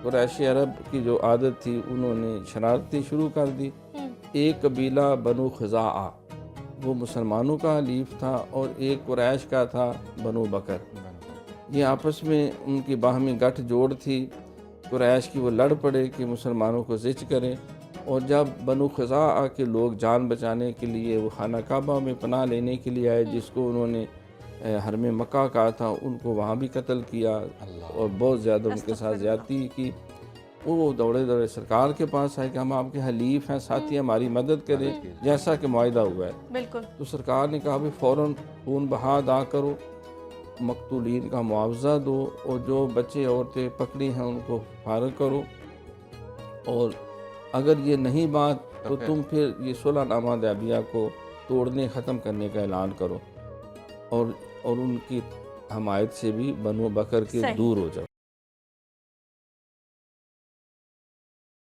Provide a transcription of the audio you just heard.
قریش عرب کی جو عادت تھی انہوں نے شرارتیں شروع کر دی. ایک قبیلہ بنو خزاعہ وہ مسلمانوں کا حلیف تھا اور ایک قریش کا تھا بنو بکر. یہ آپس میں ان کی باہمی گٹھ جوڑ تھی. قریش کی وہ لڑ پڑے کہ مسلمانوں کو زچ کریں، اور جب بنو خزاعہ کے لوگ جان بچانے کے لیے وہ خانہ کعبہ میں پناہ لینے کے لیے آئے، جس کو انہوں نے حرم مکہ کہا تھا، ان کو وہاں بھی قتل کیا اور بہت زیادہ ان کے ساتھ زیادتی کی. وہ دوڑے دوڑے سرکار کے پاس آئے کہ ہم آپ کے حلیف ہیں، ساتھی ہماری مدد کریں جیسا کہ معاہدہ ہوا ہے. بالکل. تو سرکار نے کہا بھی فوراً خون بہا ادا کرو، مقتولین کا معاوضہ دو، اور جو بچے عورتیں پکڑی ہیں ان کو فارغ کرو، اور اگر یہ نہیں بات تو تم پھر یہ صلح نامہ حدیبیہ کو توڑنے ختم کرنے کا اعلان کرو، اور ان کی حمایت سے بھی بنو بکر کے دور ہو جاؤ.